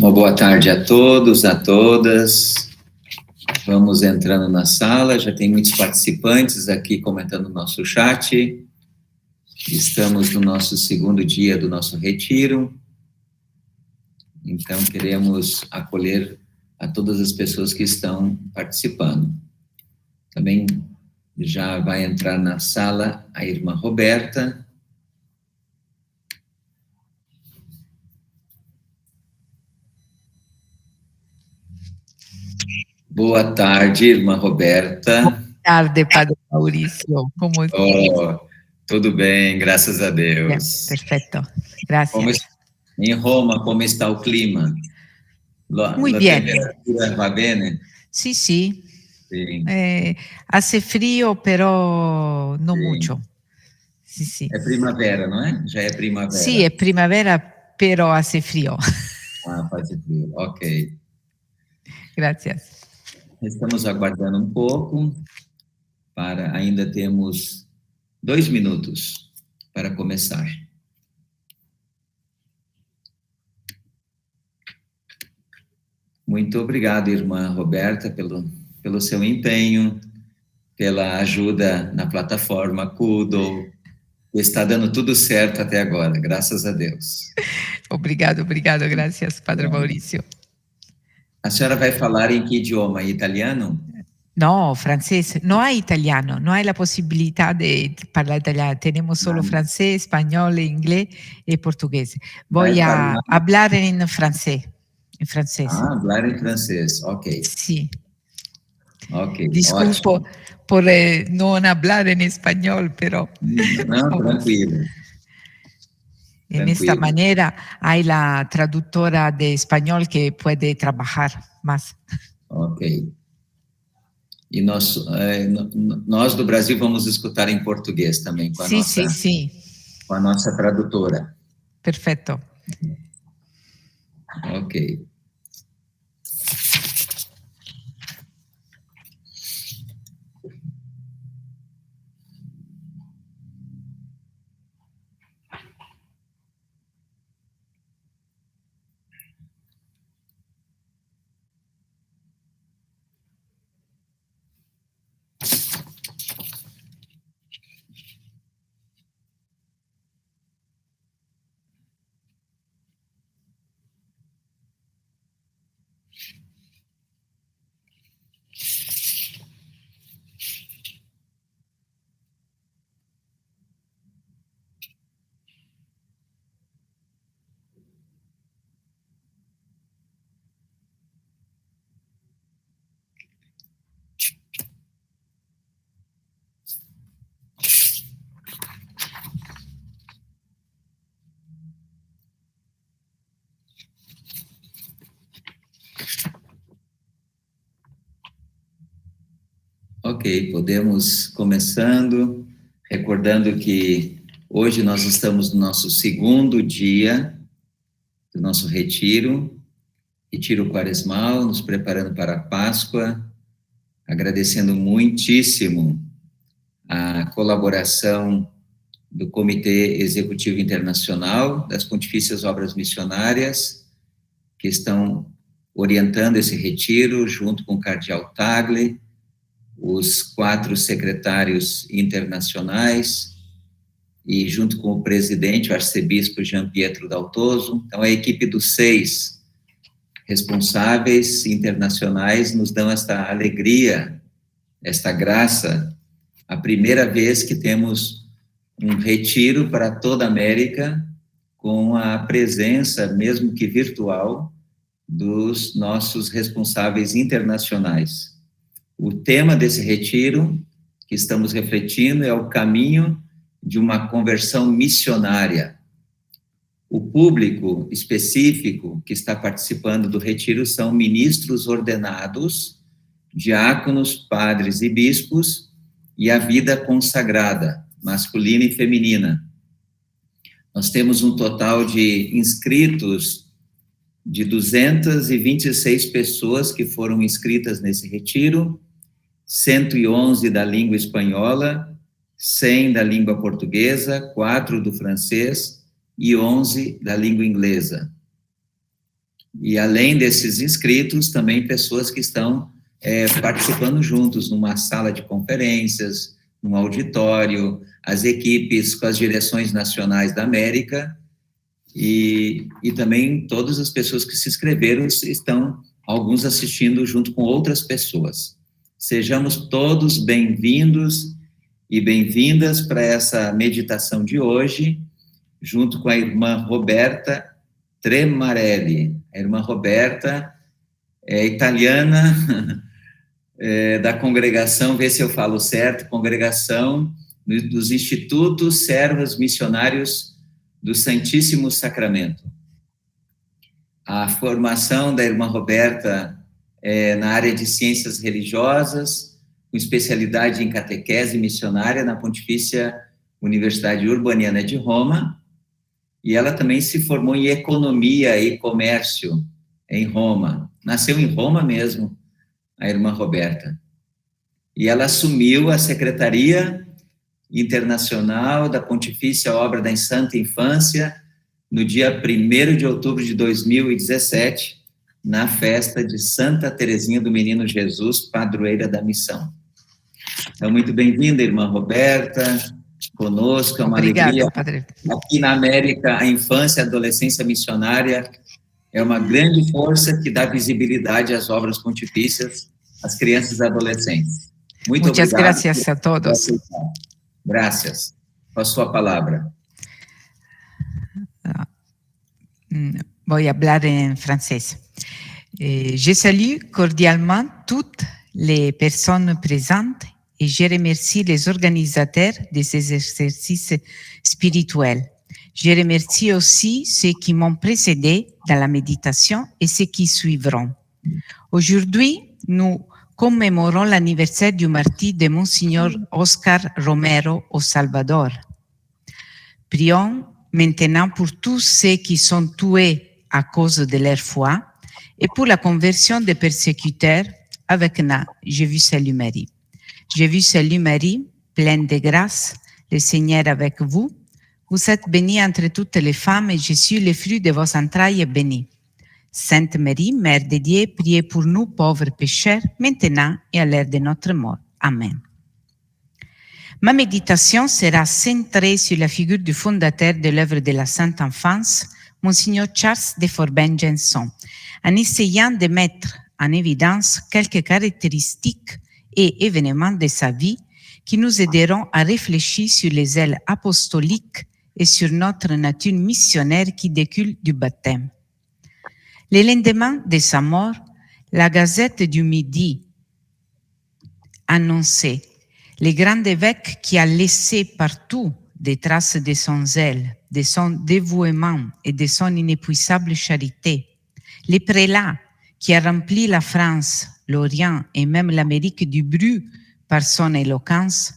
Uma boa tarde a todos, a todas. Vamos entrando na sala, já tem muitos participantes aqui comentando no nosso chat. Estamos no nosso segundo dia do nosso retiro. Então, queremos acolher a todas as pessoas que estão participando. Também já vai entrar na sala a irmã Roberta. Boa tarde, irmã Roberta. Boa tarde, Padre Maurício. Como está? Tudo bem, graças a Deus. Perfeito, gracias. Em Roma, como está o clima? Muy bien. Temperatura va bene? Sí, sí. Sí. Hace frío, pero no mucho. Sí, sí. É primavera, não é? Já é primavera. Sí, es primavera, pero hace frío. Ah, faz frio. Ok. Gracias. Estamos aguardando um pouco. Ainda temos 2 minutos para começar. Muito obrigado, irmã Roberta, pelo seu empenho, pela ajuda na plataforma Kudo. Está dando tudo certo até agora, graças a Deus. Obrigado, gracias, Padre Maurício. A senhora vai falar em que idioma? Italiano? No, francés. No hay italiano, no hay la posibilidad de hablar italiano. Tenemos solo francés, español, inglés y portugués. Voy a hablar en francés. En francés. Ah, hablar en francés, ok. Sí. Ok, Disculpo ótimo. por no hablar en español, pero... No, tranquilo. En esta manera hay la traductora de español que puede trabajar más. Ok. E nós do Brasil vamos escutar em português também com a com a nossa tradutora. Perfeito. Ok. Ok, podemos começando, recordando que hoje nós estamos no nosso segundo dia do nosso retiro quaresmal, nos preparando para a Páscoa, agradecendo muitíssimo a colaboração do Comitê Executivo Internacional das Pontifícias Obras Missionárias, que estão orientando esse retiro, junto com o Cardeal Tagle, os 4 secretários internacionais, e junto com o presidente, o arcebispo Jean Pietro Daltoso. Então, a equipe dos 6 responsáveis internacionais nos dão esta alegria, esta graça, a primeira vez que temos um retiro para toda a América, com a presença, mesmo que virtual, dos nossos responsáveis internacionais. O tema desse retiro que estamos refletindo é o caminho de uma conversão missionária. O público específico que está participando do retiro são ministros ordenados, diáconos, padres e bispos, e a vida consagrada, masculina e feminina. Nós temos um total de inscritos de 226 pessoas que foram inscritas nesse retiro, 111 da língua espanhola, 100 da língua portuguesa, 4 do francês e 11 da língua inglesa. E além desses inscritos, também pessoas que estão participando juntos numa sala de conferências, num auditório, as equipes com as direções nacionais da América, e também todas as pessoas que se inscreveram estão, alguns assistindo junto com outras pessoas. Sejamos todos bem-vindos e bem-vindas para essa meditação de hoje, junto com a irmã Roberta Tremarelli. A irmã Roberta é italiana, da congregação, vê se eu falo certo, congregação dos Institutos Servos Missionários do Santíssimo Sacramento. A formação da irmã Roberta é na área de ciências religiosas, com especialidade em catequese missionária na Pontifícia Universidade Urbaniana de Roma, e ela também se formou em economia e comércio em Roma. Nasceu em Roma mesmo, a irmã Roberta. E ela assumiu a Secretaria Internacional da Pontifícia Obra da Santa Infância no dia 1º de outubro de 2017, na festa de Santa Teresinha do Menino Jesus, padroeira da missão. Então, muito bem-vinda, irmã Roberta, conosco, é uma alegria. Padre. Aqui na América, a infância e a adolescência missionária é uma grande força que dá visibilidade às obras pontifícias, às crianças e adolescentes. Muito Muchas obrigado. gracias a todos. Gracias. Com a sua palavra. Voy a hablar en francés. Je salue cordialement toutes les personnes présentes et je remercie les organisateurs de ces exercices spirituels. Je remercie aussi ceux qui m'ont précédé dans la méditation et ceux qui suivront. Aujourd'hui, nous commémorons l'anniversaire du martyre de Monseigneur Oscar Romero au Salvador. Prions maintenant pour tous ceux qui sont tués à cause de leur foi et pour la conversion des persécuteurs avec Na, je vous salue Marie. Je vous salue Marie, pleine de grâce, le Seigneur est avec vous. Vous êtes bénie entre toutes les femmes et Jésus, le fruit de vos entrailles, est béni. Sainte Marie, Mère de Dieu, priez pour nous pauvres pécheurs, maintenant et à l'heure de notre mort. Amen. Ma méditation sera centrée sur la figure du fondateur de l'œuvre de la Sainte Enfance, Monseigneur Charles de Forbin-Janson, en essayant de mettre en évidence quelques caractéristiques et événements de sa vie qui nous aideront à réfléchir sur les ailes apostoliques et sur notre nature missionnaire qui découle du baptême. Le lendemain de sa mort, la Gazette du Midi annonçait le grand évêque qui a laissé partout des traces de son zèle, de son dévouement et de son inépuisable charité. Les prélats qui a rempli la France, l'Orient et même l'Amérique du bruit par son éloquence,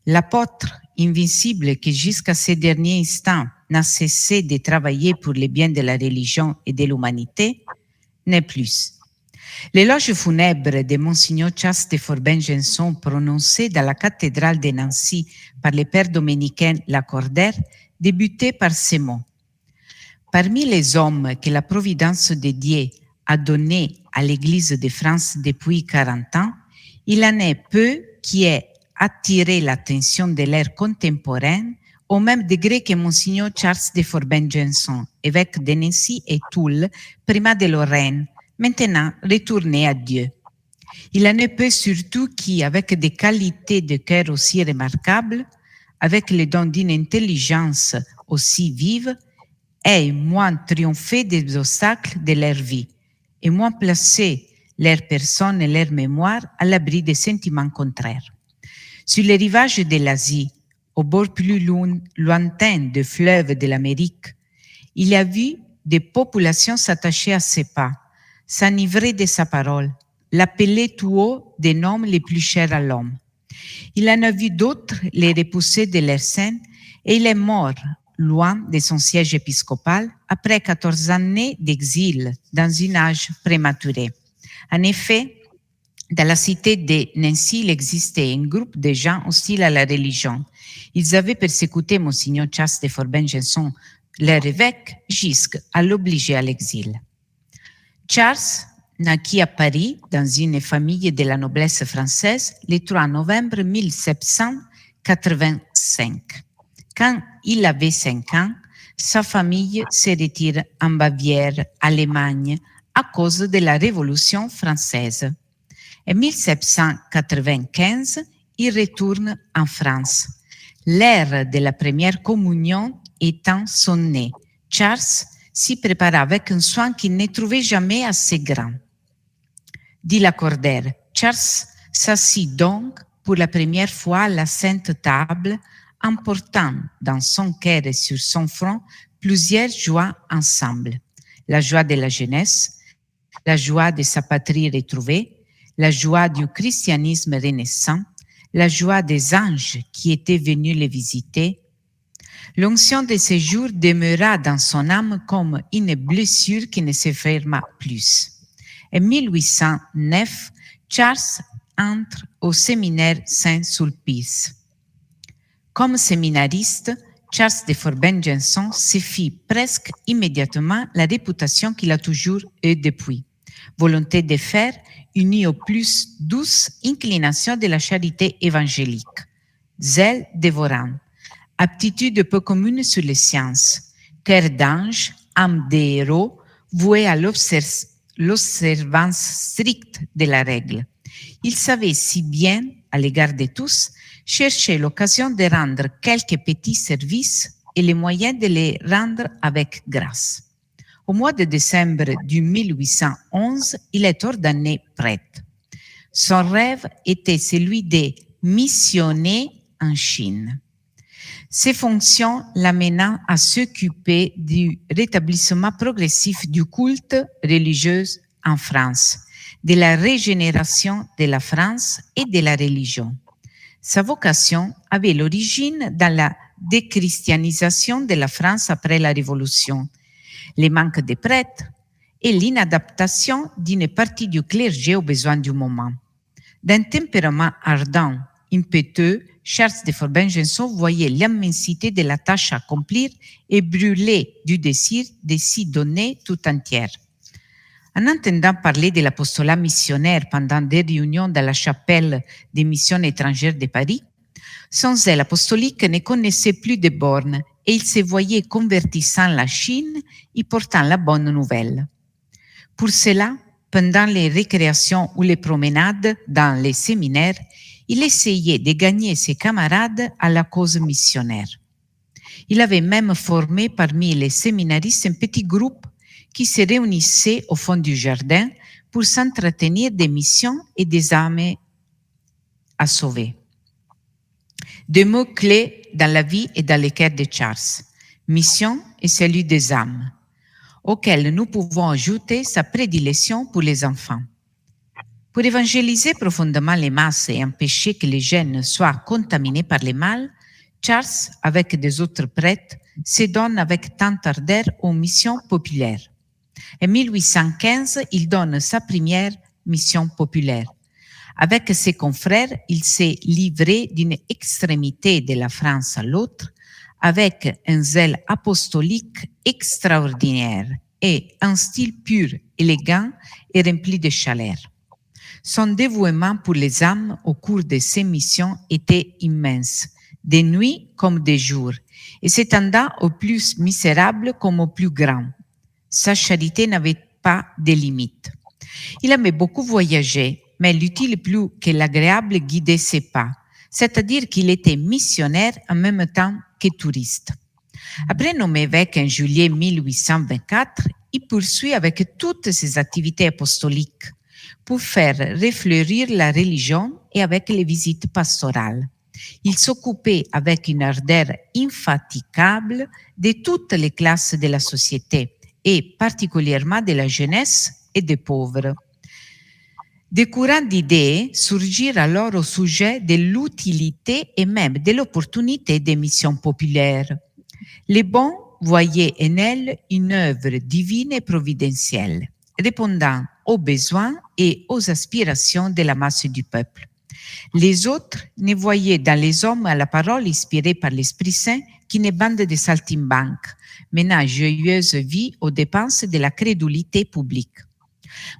l'apôtre invincible qui jusqu'à ce dernier instant n'a cessé de travailler pour le bien de la religion et de l'humanité, n'est plus. L'éloge funèbre de Monseigneur Charles de Forbin-Janson prononcé dans la cathédrale de Nancy par le père dominicain Lacordaire débutait par ces mots. Parmi les hommes que la providence de Dieu a donnés à l'Église de France depuis 40 ans, il en est peu qui aient attiré l'attention de l'ère contemporaine au même degré que Monseigneur Charles de Forbin-Janson, évêque de Nancy et Toul, primat de Lorraine, maintenant retourné à Dieu. Il en est peu surtout qui, avec des qualités de cœur aussi remarquables, avec le don d'une intelligence aussi vive, aient moins triomphé des obstacles de leur vie et moins placé leur personne et leur mémoire à l'abri des sentiments contraires. Sur les rivages de l'Asie, au bord plus lointain des fleuves de l'Amérique, il a vu des populations s'attacher à ses pas, s'enivrer de sa parole, l'appeler tout haut des noms les plus chers à l'homme. Il en a vu d'autres les repousser de leur scène et il est mort loin de son siège épiscopal après 14 années d'exil dans un âge prématuré. En effet, dans la cité de Nancy, il existait un groupe de gens hostiles à la religion. Ils avaient persécuté Monseigneur Charles de Forbin-Janson, leur évêque, jusqu'à l'obliger à l'exil. Charles naquit à Paris dans une famille de la noblesse française le 3 novembre 1785. Quand il avait 5 ans, sa famille se retire en Bavière, Allemagne, à cause de la Révolution française. En 1795, il retourne en France. L'ère de la première communion étant sonnée, Charles s'y prépara avec un soin qu'il ne trouvait jamais assez grand. Dit Lacordaire, Charles s'assit donc pour la première fois à la Sainte Table, en portant dans son cœur et sur son front plusieurs joies ensemble. La joie de la jeunesse, la joie de sa patrie retrouvée, la joie du christianisme renaissant, la joie des anges qui étaient venus le visiter. L'onction de ces jours demeura dans son âme comme une blessure qui ne se ferma plus. En 1809, Charles entre au séminaire Saint-Sulpice. Comme séminariste, Charles de Forbin-Janson se fit presque immédiatement la réputation qu'il a toujours eue depuis. Volonté de faire, unie aux plus douces inclinations de la charité évangélique. Zèle dévorant, aptitude peu commune sur les sciences, cœur d'ange, âme de héros, voué à l'observance stricte de la règle. Il savait si bien, à l'égard de tous, chercher l'occasion de rendre quelques petits services et les moyens de les rendre avec grâce. Au mois de décembre de 1811, il est ordonné prêtre. Son rêve était celui de missionner en Chine. Ses fonctions l'amenant à s'occuper du rétablissement progressif du culte religieux en France, de la régénération de la France et de la religion. Sa vocation avait l'origine dans la déchristianisation de la France après la Révolution, les manques de prêtres et l'inadaptation d'une partie du clergé aux besoins du moment. D'un tempérament ardent, impétueux, Charles de Forbin-Janson voyait l'immensité de la tâche à accomplir et brûlait du désir de s'y donner tout entière. En entendant parler de l'apostolat missionnaire pendant des réunions dans la chapelle des missions étrangères de Paris, son zèle apostolique ne connaissait plus de bornes et il se voyait convertissant la Chine y portant la bonne nouvelle. Pour cela, pendant les récréations ou les promenades dans les séminaires, il essayait de gagner ses camarades à la cause missionnaire. Il avait même formé parmi les séminaristes un petit groupe qui se réunissaient au fond du jardin pour s'entretenir des missions et des âmes à sauver. Deux mots clés dans la vie et dans le cœur de Charles, mission et celui des âmes, auxquels nous pouvons ajouter sa prédilection pour les enfants. Pour évangéliser profondément les masses et empêcher que les jeunes soient contaminés par le mal, Charles, avec des autres prêtres, se donne avec tant d'ardeur aux missions populaires. En 1815, il donne sa première mission populaire. Avec ses confrères, il s'est livré d'une extrémité de la France à l'autre, avec un zèle apostolique extraordinaire et un style pur, élégant et rempli de chaleur. Son dévouement pour les âmes au cours de ses missions était immense, de nuit comme de jour, et s'étendant aux plus misérables comme aux plus grands. Sa charité n'avait pas de limites. Il aimait beaucoup voyager, mais l'utile plus que l'agréable guidait ses pas, c'est-à-dire qu'il était missionnaire en même temps que touriste. Après nommé évêque en juillet 1824, il poursuit avec toutes ses activités apostoliques pour faire refleurir la religion et avec les visites pastorales. Il s'occupait avec une ardeur infatigable de toutes les classes de la société et particulièrement de la jeunesse et des pauvres. Des courants d'idées surgirent alors au sujet de l'utilité et même de l'opportunité des missions populaires. Les bons voyaient en elles une œuvre divine et providentielle, répondant aux besoins et aux aspirations de la masse du peuple. Les autres ne voyaient dans les hommes à la parole inspirée par l'Esprit Saint qu'une bande de saltimbanques, menant joyeuse vie aux dépenses de la crédulité publique.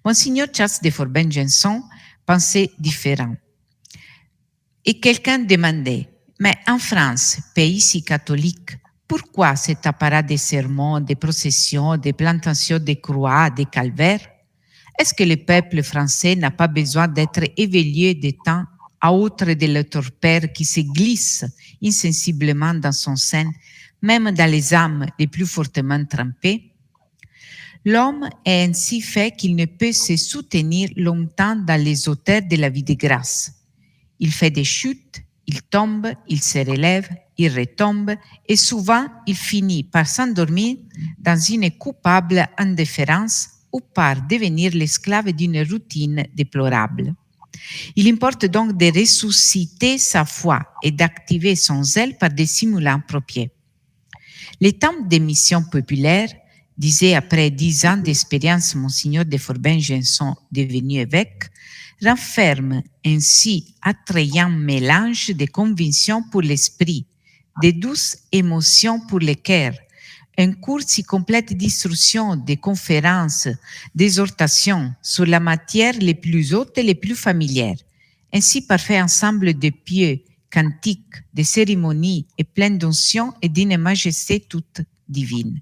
Monseigneur Charles de Forbin-Janson pensait différent. Et quelqu'un demandait, mais en France, pays si catholique, pourquoi cet apparat de sermons, de processions, de plantations de croix, de calvaires? Est-ce que le peuple français n'a pas besoin d'être éveillé de temps à autre de leur torpeur qui se glisse insensiblement dans son sein, même dans les âmes les plus fortement trempées? L'homme est ainsi fait qu'il ne peut se soutenir longtemps dans les hauteurs de la vie de grâce. Il fait des chutes, il tombe, il se relève, il retombe et souvent il finit par s'endormir dans une coupable indifférence ou par devenir l'esclave d'une routine déplorable. Il importe donc de ressusciter sa foi et d'activer son zèle par des simulants appropriés. Les temps des missions populaires, disait après 10 ans d'expérience Monseigneur de Forbin-Janson devenu évêque, renferment ainsi attrayant mélange de convictions pour l'esprit, de douces émotions pour le cœur, un cours si complète d'instruction, de conférences, d'exhortations sur la matière les plus hautes et les plus familières, ainsi parfait ensemble de pieux, cantiques, de cérémonies et plein d'onction et d'une majesté toute divine.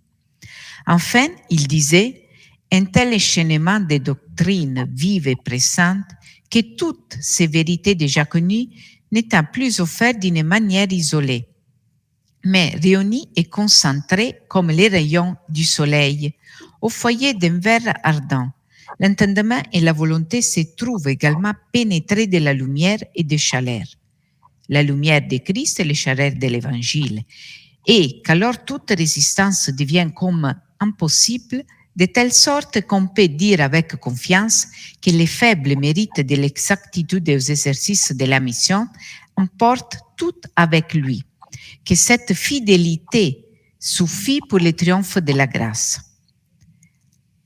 Enfin, il disait, un tel enchaînement de doctrines vives et pressantes que toutes ces vérités déjà connues n'étant plus offertes d'une manière isolée, mais réunies et concentrées comme les rayons du soleil au foyer d'un verre ardent. L'entendement et la volonté se trouvent également pénétrés de la lumière et de chaleur. La lumière de Christ et la chaleur de l'Évangile. Et qu'alors toute résistance devient comme impossible, de telle sorte qu'on peut dire avec confiance que les faibles mérites de l'exactitude des exercices de la mission emportent tout avec lui, que cette fidélité suffit pour le triomphe de la grâce.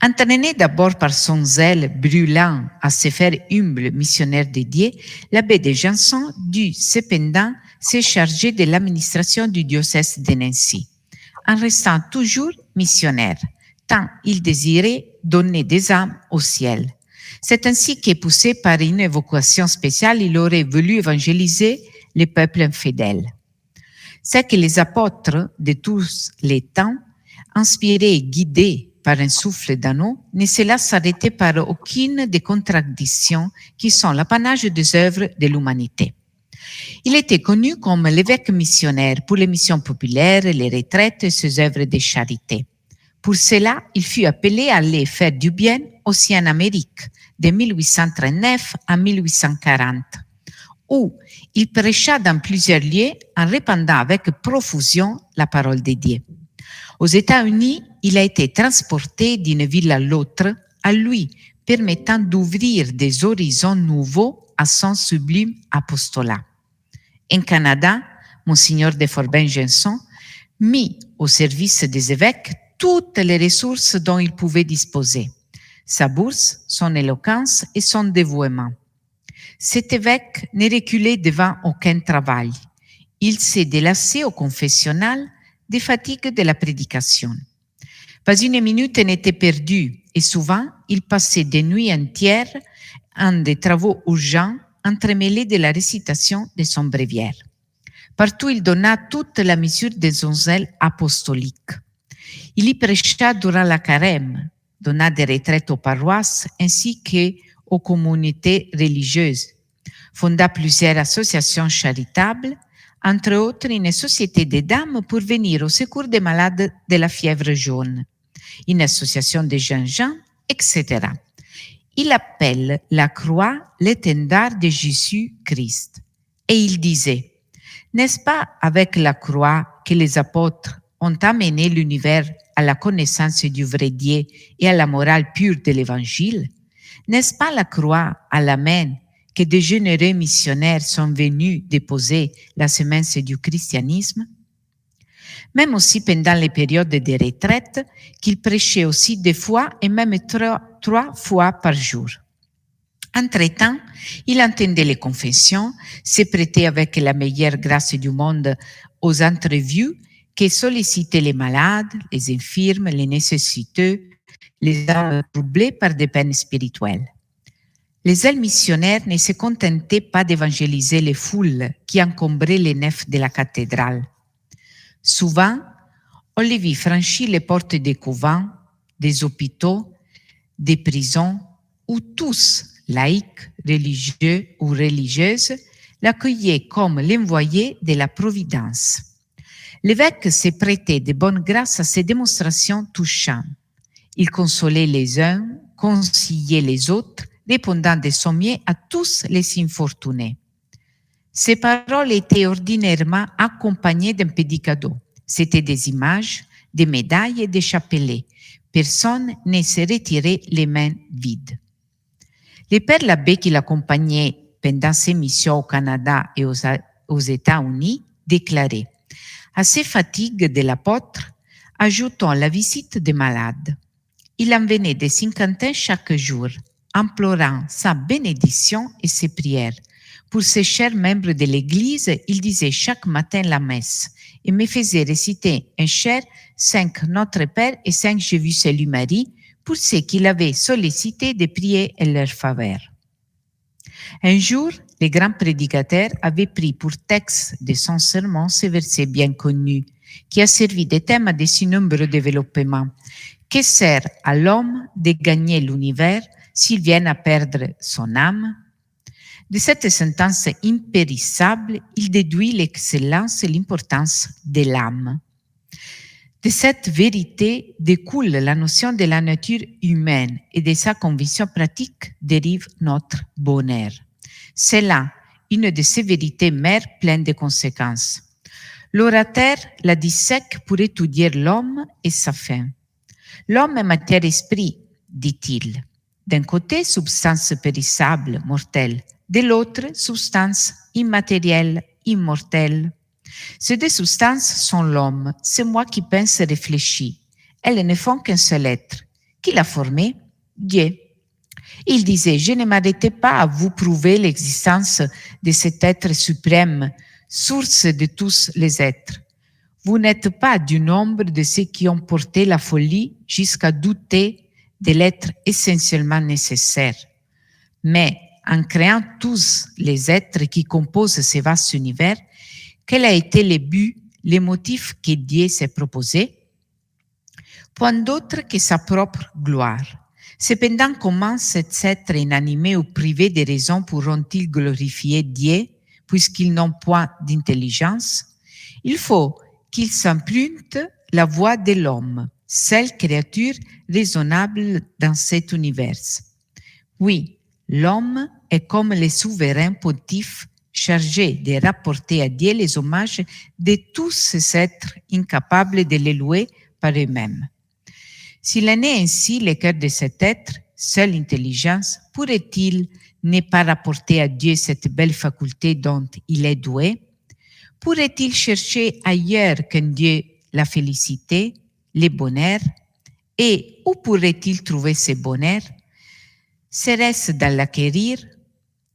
Entraîné d'abord par son zèle brûlant à se faire humble missionnaire dédié, l'abbé de Janson dut cependant se charger de l'administration du diocèse de Nancy, en restant toujours missionnaire, tant il désirait donner des âmes au ciel. C'est ainsi que, poussé par une vocation spéciale, il aurait voulu évangéliser les peuples infidèles. C'est que les apôtres de tous les temps, inspirés et guidés par un souffle d'anneau, ne se laissent s'arrêter par aucune des contradictions qui sont l'apanage des œuvres de l'humanité. Il était connu comme l'évêque missionnaire pour les missions populaires, les retraites et ses œuvres de charité. Pour cela, il fut appelé à aller faire du bien aussi en Amérique, de 1839 à 1840, où il prêcha dans plusieurs lieux en répandant avec profusion la parole de Dieu. Aux États-Unis, il a été transporté d'une ville à l'autre, à lui permettant d'ouvrir des horizons nouveaux à son sublime apostolat. En Canada, Monseigneur de Forbin-Janson mit au service des évêques toutes les ressources dont il pouvait disposer, sa bourse, son éloquence et son dévouement. Cet évêque ne reculait devant aucun travail. Il s'est délassé au confessionnal des fatigues de la prédication. Pas une minute n'était perdue et souvent il passait des nuits entières en des travaux urgents entremêlés de la récitation de son bréviaire. Partout il donna toute la mesure de son zèle apostolique. Il y prêcha durant la carême, donna des retraites aux paroisses ainsi qu'aux communautés religieuses, fonda plusieurs associations charitables, entre autres une société des dames pour venir au secours des malades de la fièvre jaune, une association de jeunes gens, etc. Il appelle la croix l'étendard de Jésus-Christ. Et il disait, n'est-ce pas avec la croix que les apôtres ont amené l'univers à la connaissance du vrai Dieu et à la morale pure de l'Évangile? N'est-ce pas la croix à la main que de généreux missionnaires sont venus déposer la semence du christianisme? Même aussi pendant les périodes de retraite, qu'il prêchait aussi 2 fois et même 3 fois par jour. Entre-temps, il entendait les confessions, se prêtait avec la meilleure grâce du monde aux entrevues, que sollicitaient les malades, les infirmes, les nécessiteux, les âmes troublées par des peines spirituelles. Les ailes missionnaires ne se contentaient pas d'évangéliser les foules qui encombraient les nefs de la cathédrale. Souvent, on les vit franchir les portes des couvents, des hôpitaux, des prisons, où tous, laïcs, religieux ou religieuses, l'accueillaient comme l'envoyé de la Providence. L'évêque se prêtait de bonne grâce à ces démonstrations touchantes. Il consolait les uns, conciliait les autres, répondant de son mieux à tous les infortunés. Ces paroles étaient ordinairement accompagnées d'un petit cadeau. C'étaient des images, des médailles et des chapelets. Personne ne se retirait les mains vides. Le père l'abbé qui l'accompagnait pendant ses missions au Canada et aux États-Unis déclarait: à ces fatigues de l'apôtre, ajoutons la visite des malades. Il en venait des cinquantaines chaque jour, implorant sa bénédiction et ses prières. Pour ses chers membres de l'Église, il disait chaque matin la messe et me faisait réciter un cher 5 Notre Père et 5 Je vous salue Marie pour ceux qu'il avait sollicité de prier en leur faveur. Un jour, le grand prédicateur avait pris pour texte de son sermon ce verset bien connu qui a servi de thème de si nombreux développements. Que sert à l'homme de gagner l'univers s'il vient à perdre son âme? De cette sentence impérissable, il déduit l'excellence et l'importance de l'âme. De cette vérité découle la notion de la nature humaine et de sa conviction pratique dérive notre bonheur. C'est là une de ces vérités mères pleines de conséquences. L'orateur la dissèque pour étudier l'homme et sa fin. L'homme est matière-esprit, dit-il. D'un côté, substance périssable, mortelle. De l'autre, substance immatérielle, immortelle. Ces deux substances sont l'homme, c'est moi qui pense et réfléchis. Elles ne font qu'un seul être. Qui l'a formé? Dieu. Il disait, je ne m'arrêtais pas à vous prouver l'existence de cet être suprême, source de tous les êtres. Vous n'êtes pas du nombre de ceux qui ont porté la folie jusqu'à douter de l'être essentiellement nécessaire. Mais en créant tous les êtres qui composent ce vaste univers, quel a été le but, le motif que Dieu s'est proposé? Point d'autre que sa propre gloire. Cependant, comment cet être inanimé ou privé de raison pourront-ils glorifier Dieu puisqu'ils n'ont point d'intelligence? Il faut qu'ils s'empruntent la voix de l'homme, seule créature raisonnable dans cet univers. Oui, l'homme est comme le souverain pontife chargé de rapporter à Dieu les hommages de tous ces êtres incapables de les louer par eux-mêmes. S'il en est ainsi le cœur de cet être, seule intelligence, pourrait-il ne pas rapporter à Dieu cette belle faculté dont il est doué? Pourrait-il chercher ailleurs qu'en Dieu la félicité, le bonheur? Et où pourrait-il trouver ce bonheur? Serait-ce dans l'acquérir?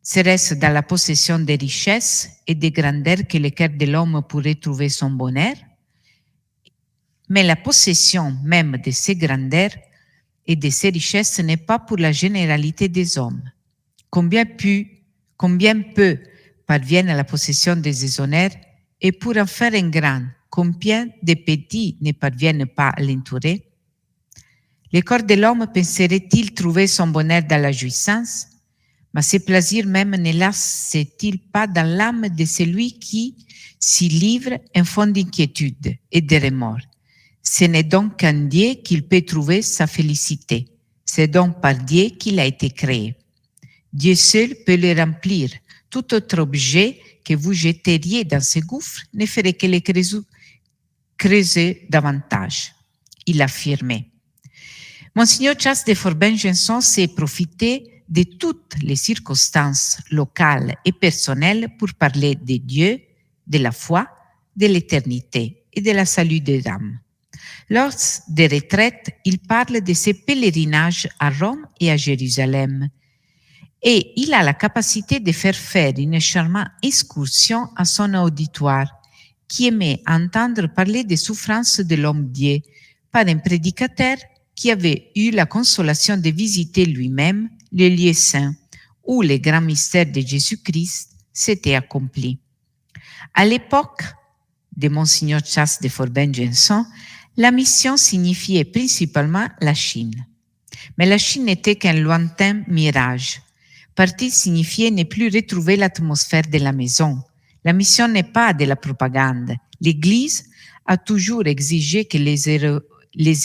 Serait-ce dans la possession des richesses et des grandeurs que le cœur de l'homme pourrait trouver son bonheur? Mais la possession même de ces grandeurs et de ces richesses n'est pas pour la généralité des hommes. Combien peu parviennent à la possession des déshonneurs et pour en faire un grand, combien de petits ne parviennent pas à l'entourer? Le corps de l'homme penserait-il trouver son bonheur dans la jouissance? Mais ce plaisir même ne laisse-t-il pas dans l'âme de celui qui s'y livre un fond d'inquiétude et de remords? Ce n'est donc qu'en Dieu qu'il peut trouver sa félicité. C'est donc par Dieu qu'il a été créé. Dieu seul peut le remplir. Tout autre objet que vous jeteriez dans ce gouffre ne ferait que le creuser davantage. Il affirmait. Monseigneur Charles de Forbin-Janson s'est profité de toutes les circonstances locales et personnelles pour parler de Dieu, de la foi, de l'éternité et de la salut des âmes. Lors des retraites, il parle de ses pèlerinages à Rome et à Jérusalem. Et il a la capacité de faire une charmante excursion à son auditoire, qui aimait entendre parler des souffrances de l'homme-dieu par un prédicateur qui avait eu la consolation de visiter lui-même le lieu saint où les grands mystères de Jésus-Christ s'étaient accomplis. À l'époque de Monseigneur Charles de Forbin-Janson, la mission signifiait principalement la Chine. Mais la Chine n'était qu'un lointain mirage. Partir signifiait ne plus retrouver l'atmosphère de la maison. La mission n'est pas de la propagande. L'Église a toujours exigé que les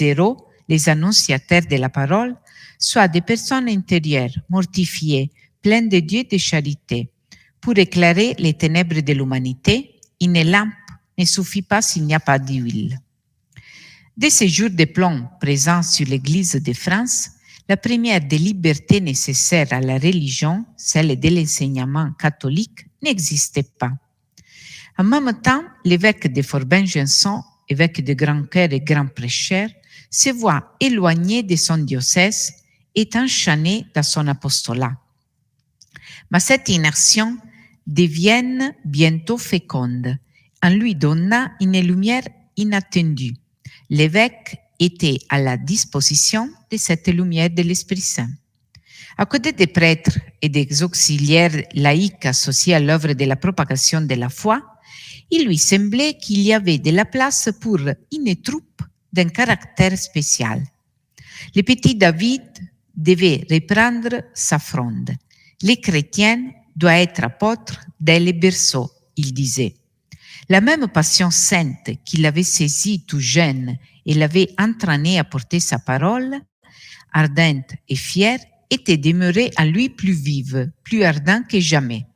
héros, les annonciateurs de la parole, soient des personnes intérieures, mortifiées, pleines de Dieu et de charité. Pour éclairer les ténèbres de l'humanité, une lampe ne suffit pas s'il n'y a pas d'huile. De ces jours de plomb présents sur l'Église de France, la première des libertés nécessaires à la religion, celle de l'enseignement catholique, n'existait pas. En même temps, l'évêque de Forbin-Janson, évêque de Grand Cœur et grand prêcheur, se voit éloigné de son diocèse et enchaîné dans son apostolat. Mais cette inaction devient bientôt féconde en lui donnant une lumière inattendue. L'évêque était à la disposition de cette lumière de l'Esprit Saint. À côté des prêtres et des auxiliaires laïcs associés à l'œuvre de la propagation de la foi, il lui semblait qu'il y avait de la place pour une troupe d'un caractère spécial. Le petit David devait reprendre sa fronde. Les chrétiens doivent être apôtres dès le berceau, il disait. La même passion sainte qui l'avait saisi tout jeune et l'avait entraîné à porter sa parole, ardente et fière, était demeurée en lui plus vive, plus ardente que jamais.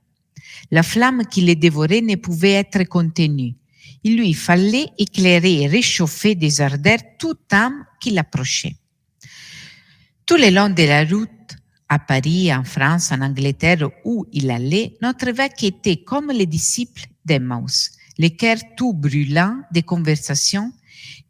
La flamme qui le dévorait ne pouvait être contenue. Il lui fallait éclairer et réchauffer des ardeurs toute âme qui l'approchait. Tout le long de la route, à Paris, en France, en Angleterre, où il allait, notre évêque était comme les disciples d'Emmaüs, le cœur tout brûlant des conversations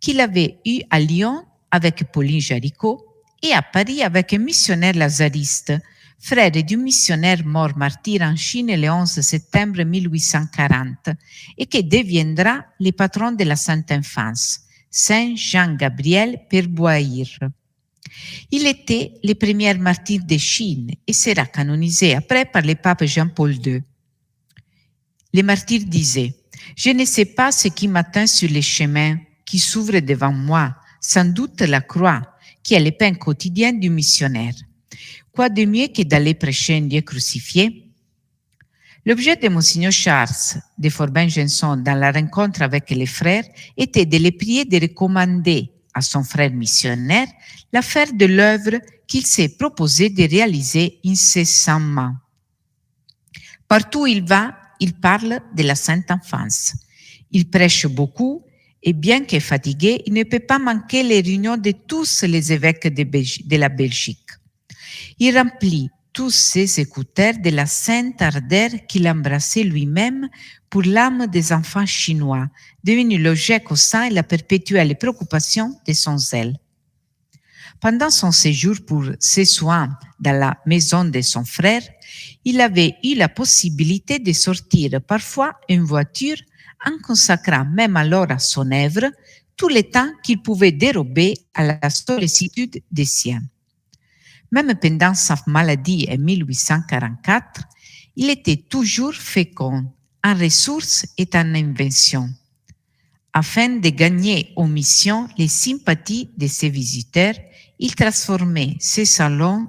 qu'il avait eues à Lyon avec Pauline Jaricot et à Paris avec un missionnaire lazariste, frère du missionnaire mort martyr en Chine le 11 septembre 1840 et qui deviendra le patron de la Sainte Enfance, Saint Jean-Gabriel Perboïr. Il était le premier martyr de Chine et sera canonisé après par le pape Jean-Paul II. Le martyr disait « Je ne sais pas ce qui m'attend sur les chemins qui s'ouvrent devant moi, sans doute la croix, qui est le pain quotidien du missionnaire. Quoi de mieux que d'aller prêcher un Dieu crucifié ?» L'objet de Monseigneur Charles de Forbin-Janson dans la rencontre avec les frères était de les prier de recommander à son frère missionnaire l'affaire de l'œuvre qu'il s'est proposé de réaliser incessamment. Partout où il va, il parle de la Sainte Enfance. Il prêche beaucoup et bien que fatigué, il ne peut pas manquer les réunions de tous les évêques de la Belgique. Il remplit tous ses écouteurs de la sainte ardeur qu'il embrassait lui-même pour l'âme des enfants chinois, devenu l'objet constant et la perpétuelle préoccupation de son zèle. Pendant son séjour pour ses soins dans la maison de son frère, il avait eu la possibilité de sortir parfois en voiture en consacrant même alors à son œuvre tout le temps qu'il pouvait dérober à la sollicitude des siens. Même pendant sa maladie en 1844, il était toujours fécond en ressources et en inventions. Afin de gagner aux missions les sympathies de ses visiteurs, il transformait ses salons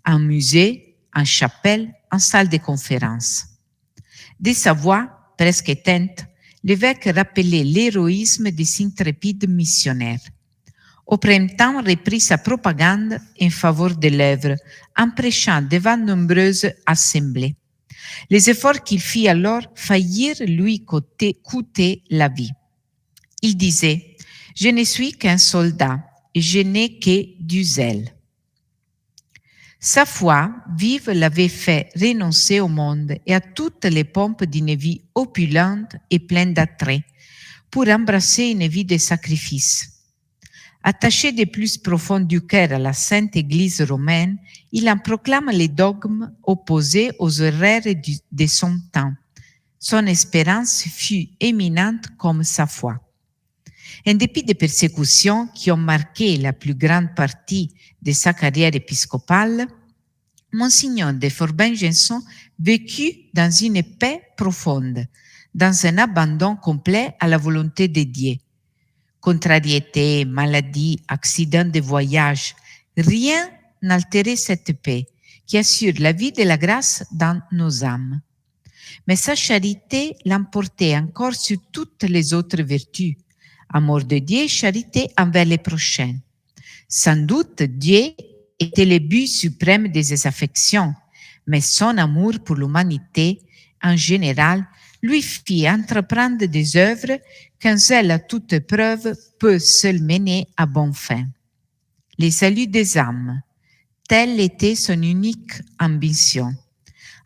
en musées, en chapelles, en salles de conférences. De sa voix presque éteinte, l'évêque rappelait l'héroïsme des intrépides missionnaires. Au printemps, reprit sa propagande en faveur de l'œuvre, en prêchant devant nombreuses assemblées. Les efforts qu'il fit alors faillirent lui coûter la vie. Il disait « Je ne suis qu'un soldat et je n'ai que du zèle ». Sa foi vive l'avait fait renoncer au monde et à toutes les pompes d'une vie opulente et pleine d'attraits pour embrasser une vie de sacrifice. Attaché de plus profond du cœur à la Sainte Église romaine, il en proclame les dogmes opposés aux horaires de son temps. Son espérance fut éminente comme sa foi. En dépit des persécutions qui ont marqué la plus grande partie de sa carrière épiscopale, Monseigneur de Forbin-Gensons vécut dans une paix profonde, dans un abandon complet à la volonté de Dieu. Contrariétés, maladies, accidents de voyage, rien n'altérait cette paix qui assure la vie de la grâce dans nos âmes. Mais sa charité l'emportait encore sur toutes les autres vertus. Amour de Dieu et charité envers les prochains. Sans doute, Dieu était le but suprême de ses affections, mais son amour pour l'humanité en général lui fit entreprendre des œuvres qu'un zèle à toute épreuve peut seul mener à bonne fin. Les saluts des âmes, telle était son unique ambition.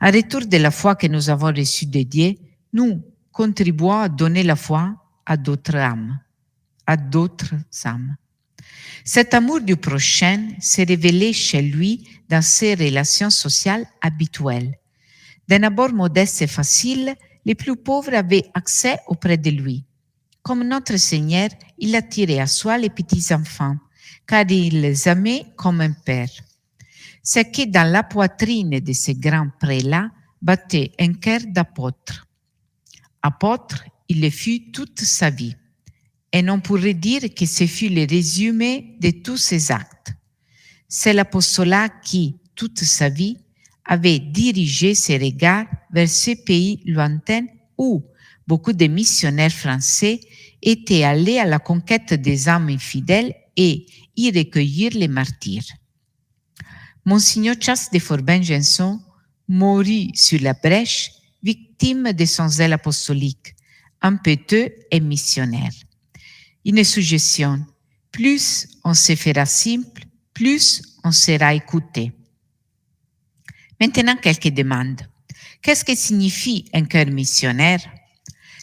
À retour de la foi que nous avons reçue de Dieu, nous contribuons à donner la foi à d'autres âmes. Cet amour du prochain s'est révélé chez lui dans ses relations sociales habituelles. D'un abord modeste et facile, les plus pauvres avaient accès auprès de lui. Comme notre Seigneur, il attirait à soi les petits-enfants, car il les aimait comme un père. C'est que dans la poitrine de ces grands prélats battait un cœur d'apôtre. Apôtre, il le fut toute sa vie. Et on pourrait dire que ce fut le résumé de tous ses actes. C'est l'apostolat qui, toute sa vie, avait dirigé ses regards vers ces pays lointains où beaucoup de missionnaires français étaient allés à la conquête des âmes infidèles et y recueillir les martyrs. Monseigneur Chas de Forbin-Gensons mourut sur la brèche, victime de son zèle apostolique, impétueux et missionnaire. Une suggestion, plus on se fera simple, plus on sera écouté. Maintenant, quelques demandes. Qu'est-ce que signifie un cœur missionnaire?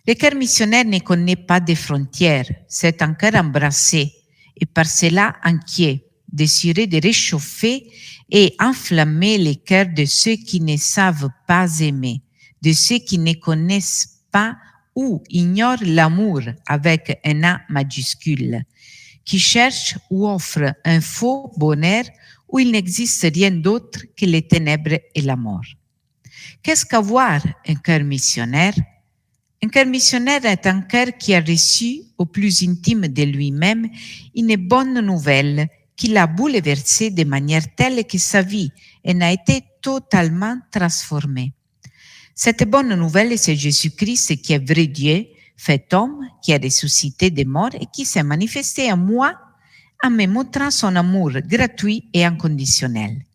Le cœur missionnaire ne connaît pas de frontières, c'est un cœur embrassé et par cela inquiet, désiré de réchauffer et enflammer les cœurs de ceux qui ne savent pas aimer, de ceux qui ne connaissent pas ou ignorent l'amour avec un A majuscule, qui cherchent ou offrent un faux bonheur où il n'existe rien d'autre que les ténèbres et la mort. Qu'est-ce qu'avoir un cœur missionnaire? Un cœur missionnaire est un cœur qui a reçu au plus intime de lui-même une bonne nouvelle qui l'a bouleversé de manière telle que sa vie en a été totalement transformée. Cette bonne nouvelle, c'est Jésus-Christ qui est vrai Dieu, fait homme, qui a ressuscité des morts et qui s'est manifesté à moi en me montrant son amour gratuit et inconditionnel.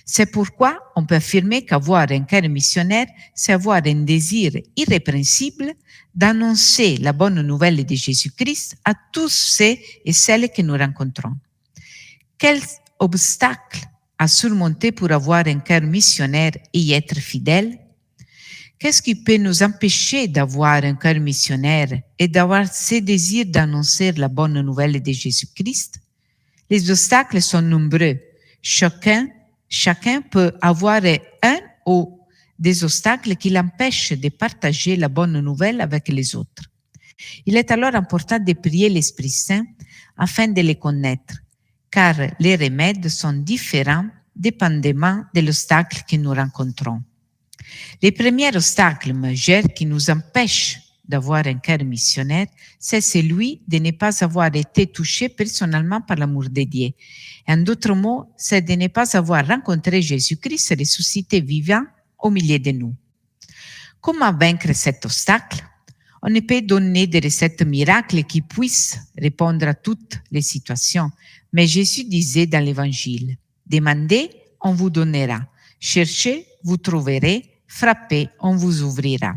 C'est pourquoi on peut affirmer qu'avoir un cœur missionnaire, c'est avoir un désir irrépréhensible d'annoncer la bonne nouvelle de Jésus-Christ à tous ceux et celles que nous rencontrons. Quels obstacles à surmonter pour avoir un cœur missionnaire et y être fidèle? Qu'est-ce qui peut nous empêcher d'avoir un cœur missionnaire et d'avoir ce désir d'annoncer la bonne nouvelle de Jésus-Christ? Les obstacles sont nombreux. Chacun peut avoir un ou des obstacles qui l'empêchent de partager la bonne nouvelle avec les autres. Il est alors important de prier l'Esprit Saint afin de les connaître, car les remèdes sont différents dépendamment de l'obstacle que nous rencontrons. Le premier obstacle majeur qui nous empêche d'avoir un cœur missionnaire, c'est celui de ne pas avoir été touché personnellement par l'amour de Dieu. En d'autres mots, c'est de ne pas avoir rencontré Jésus-Christ ressuscité vivant au milieu de nous. Comment vaincre cet obstacle? On ne peut donner des recettes miracles qui puissent répondre à toutes les situations, mais Jésus disait dans l'Évangile, « Demandez, on vous donnera. Cherchez, vous trouverez. Frappez, on vous ouvrira. »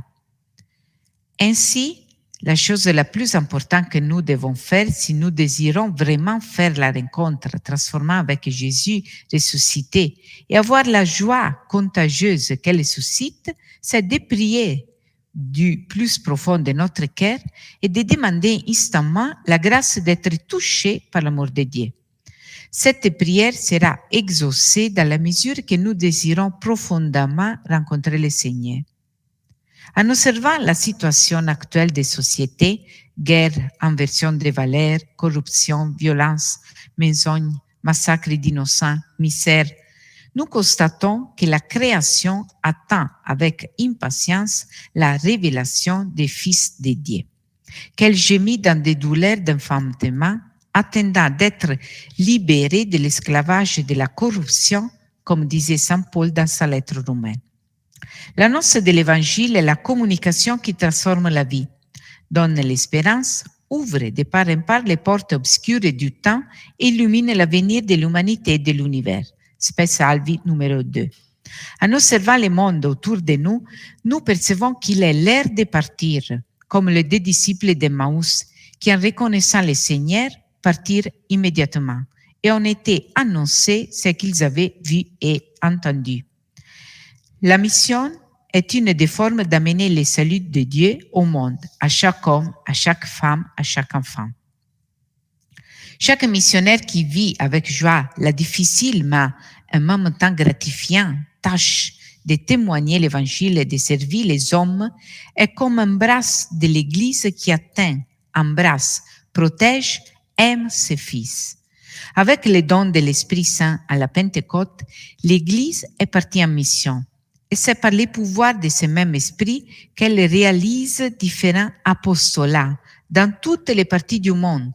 Ainsi, la chose la plus importante que nous devons faire si nous désirons vraiment faire la rencontre transformant avec Jésus ressuscité et avoir la joie contagieuse qu'elle suscite, c'est de prier du plus profond de notre cœur et de demander instamment la grâce d'être touché par l'amour de Dieu. Cette prière sera exaucée dans la mesure que nous désirons profondément rencontrer le Seigneur. En observant la situation actuelle des sociétés, guerre, inversion des valeurs, corruption, violence, mensonge, massacre d'innocents, misère, nous constatons que la création attend avec impatience la révélation des fils de Dieu, qu'elle gémit dans des douleurs d'enfantement, attendant d'être libérée de l'esclavage et de la corruption, comme disait Saint Paul dans sa lettre romaine. L'annonce de l'Évangile est la communication qui transforme la vie, donne l'espérance, ouvre de part en part les portes obscures du temps et illumine l'avenir de l'humanité et de l'univers. Spes Salvi numéro 2. En observant le monde autour de nous, nous percevons qu'il est l'heure de partir, comme les deux disciples d'Emmaüs, qui en reconnaissant le Seigneur, partirent immédiatement et ont été annoncés ce qu'ils avaient vu et entendu. La mission est une des formes d'amener le salut de Dieu au monde, à chaque homme, à chaque femme, à chaque enfant. Chaque missionnaire qui vit avec joie la difficile mais en même temps gratifiante tâche de témoigner l'Évangile et de servir les hommes est comme un bras de l'Église qui atteint, embrasse, protège, aime ses fils. Avec le don de l'Esprit Saint à la Pentecôte, l'Église est partie en mission. Et c'est par les pouvoirs de ce même esprit qu'elle réalise différents apostolats dans toutes les parties du monde,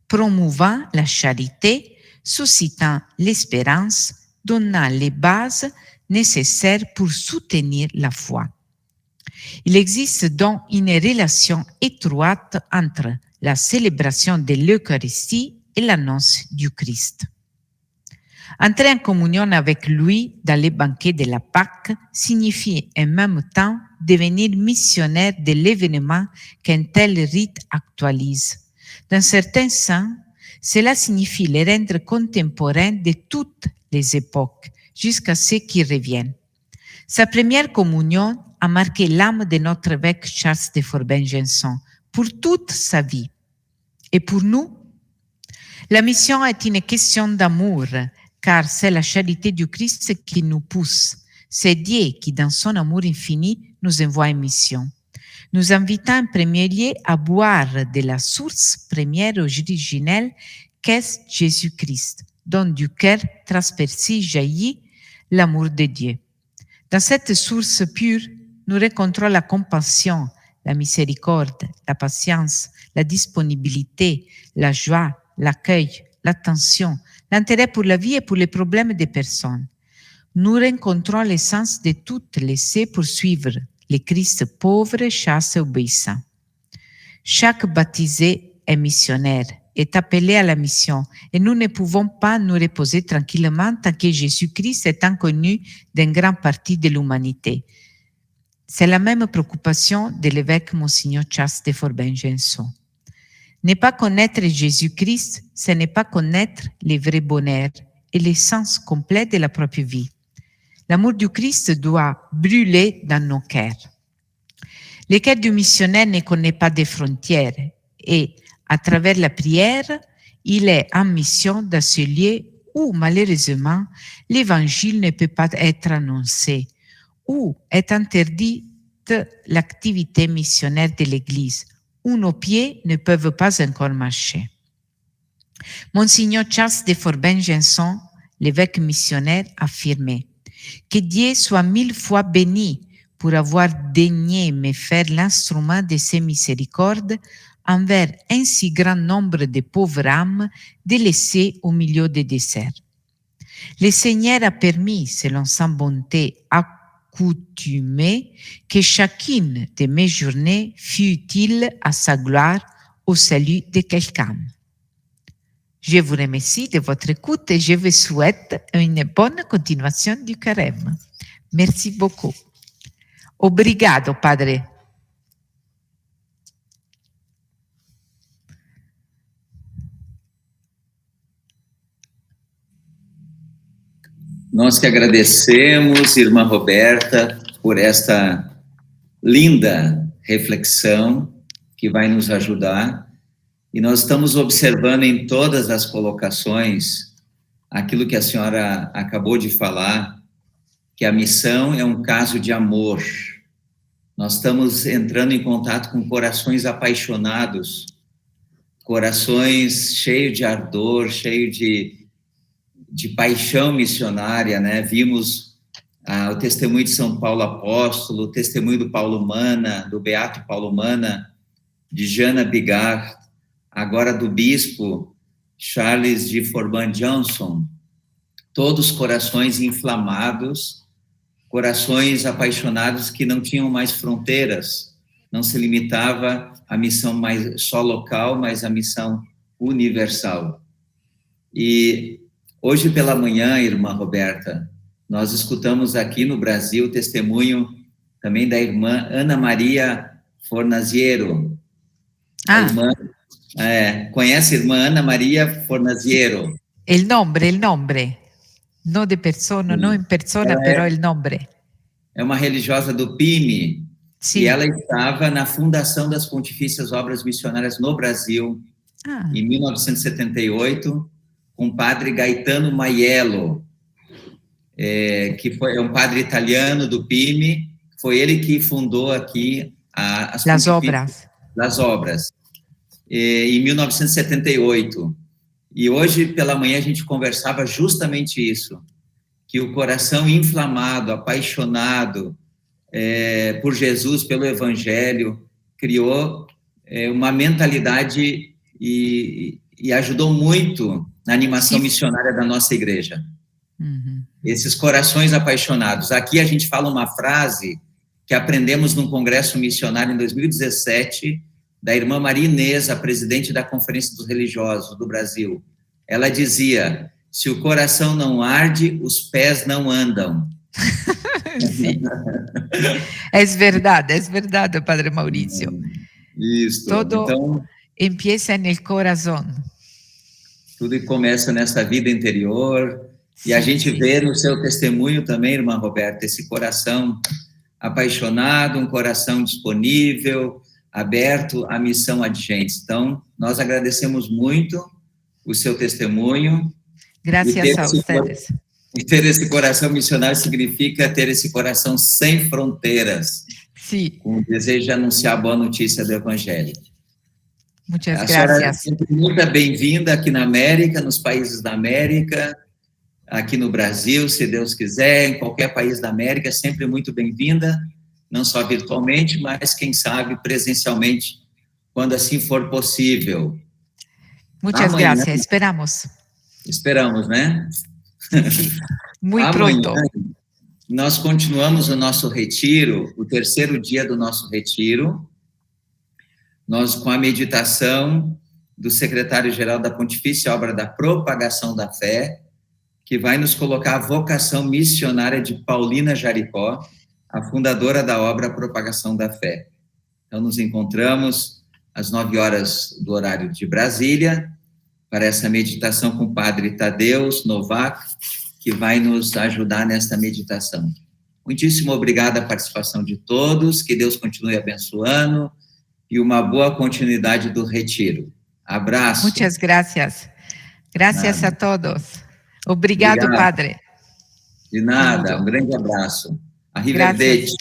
promouvant la charité, suscitant l'espérance, donnant les bases nécessaires pour soutenir la foi. Il existe donc une relation étroite entre la célébration de l'Eucharistie et l'annonce du Christ. Entrer en communion avec lui dans les banquets de la Pâque signifie en même temps devenir missionnaire de l'événement qu'un tel rite actualise. Dans certains sens, cela signifie les rendre contemporains de toutes les époques, jusqu'à ceux qui reviennent. Sa première communion a marqué l'âme de notre évêque Charles de Forbin-Janson pour toute sa vie. Et pour nous, la mission est une question d'amour, car c'est la charité du Christ qui nous pousse. C'est Dieu qui, dans son amour infini, nous envoie en mission, nous invitant en premier lieu à boire de la source première originelle qu'est Jésus-Christ, dont du cœur transpercé jaillit l'amour de Dieu. Dans cette source pure, nous rencontrons la compassion, la miséricorde, la patience, la disponibilité, la joie, l'accueil, l'attention, l'intérêt pour la vie et pour les problèmes des personnes. Nous rencontrons l'essence de toutes laissées poursuivre le Christ pauvre, chaste et obéissant. Chaque baptisé est missionnaire, est appelé à la mission, et nous ne pouvons pas nous reposer tranquillement tant que Jésus-Christ est inconnu d'une grande partie de l'humanité. C'est la même préoccupation de l'évêque Monseigneur Charles de Forbin-Janson. Ne pas connaître Jésus-Christ, ce n'est pas connaître le vrai bonheur et l'essence complète de la propre vie. L'amour du Christ doit brûler dans nos cœurs. Le cœur du missionnaire ne connaît pas de frontières et, à travers la prière, il est en mission dans ce lieu où, malheureusement, l'Évangile ne peut pas être annoncé, où est interdite l'activité missionnaire de l'Église, où nos pieds ne peuvent pas encore marcher. Monseigneur Charles de Forbin-Janson, l'évêque missionnaire, affirmait que Dieu soit 1000 fois béni pour avoir daigné me faire l'instrument de ses miséricordes envers un si grand nombre de pauvres âmes délaissées au milieu des déserts. Le Seigneur a permis, selon sa bonté accoutumée, que chacune de mes journées fût utile à sa gloire, au salut de quelqu'un. Je vous remercie de votre écoute et je vous souhaite une bonne continuation du carême. Merci beaucoup. Obrigado, Padre. Nós que agradecemos, irmã Roberta, por esta linda reflexão que vai nos ajudar. E nós estamos observando em todas as colocações aquilo que a senhora acabou de falar, que a missão é um caso de amor. Nós estamos entrando em contato com corações apaixonados, corações cheios de ardor, cheios de paixão missionária, né? Vimos o testemunho de São Paulo Apóstolo, o testemunho do Paulo Mana, do Beato Paulo Mana, de Jana Bigard, agora do Bispo Charles de Forban Johnson, todos corações inflamados, corações apaixonados que não tinham mais fronteiras, não se limitava à missão mais só local, mas à missão universal. E hoje pela manhã, irmã Roberta, nós escutamos aqui no Brasil o testemunho também da irmã Ana Maria Fornaziero. A irmã, conhece a irmã Ana Maria Fornaziero? Il nome. Não de persona, não em persona, però il nome. É uma religiosa do PIME, e ela estava na fundação das Pontifícias Obras Missionárias no Brasil, em 1978, com o padre Gaetano Maiello, que é um padre italiano do PIME, foi ele que fundou aqui as obras, em 1978. E hoje, pela manhã, a gente conversava justamente isso, que o coração inflamado, apaixonado por Jesus, pelo Evangelho, criou uma mentalidade e ajudou muito na animação missionária da nossa igreja. Uhum. Esses corações apaixonados. Aqui a gente fala uma frase que aprendemos num congresso missionário em 2017, da irmã Maria Inês, a presidente da Conferência dos Religiosos do Brasil. Ela dizia: se o coração não arde, os pés não andam. Sim. É verdade, Padre Maurício. Isso. Todo então, empieza no coração. Tudo começa nessa vida interior. E a gente vê no seu testemunho também, irmã Roberta, esse coração apaixonado, um coração disponível, aberto à missão adjente. Então, nós agradecemos muito o seu testemunho. Graças a vocês. E ter esse coração missionário significa ter esse coração sem fronteiras, com o desejo de anunciar a boa notícia do Evangelho. Muitas graças. A senhora é sempre muito bem-vinda aqui na América, nos países da América, aqui no Brasil, se Deus quiser, em qualquer país da América, é sempre muito bem-vinda, não só virtualmente, mas, quem sabe, presencialmente, quando assim for possível. Muitas graças, esperamos. Esperamos, né? Muito pronto. Nós continuamos o nosso retiro, o terceiro dia do nosso retiro, nós com a meditação do secretário-geral da Pontifícia Obra da Propagação da Fé, que vai nos colocar a vocação missionária de Paulina Jaricó, a fundadora da obra Propagação da Fé. Então, nos encontramos às 9h do horário de Brasília, para essa meditação com o Padre Tadeusz Novak, que vai nos ajudar nesta meditação. Muitíssimo obrigado à participação de todos, que Deus continue abençoando, e uma boa continuidade do retiro. Abraço. Muitas graças. Graças a todos. Obrigado, Padre. De nada, um grande abraço. Arrivederci.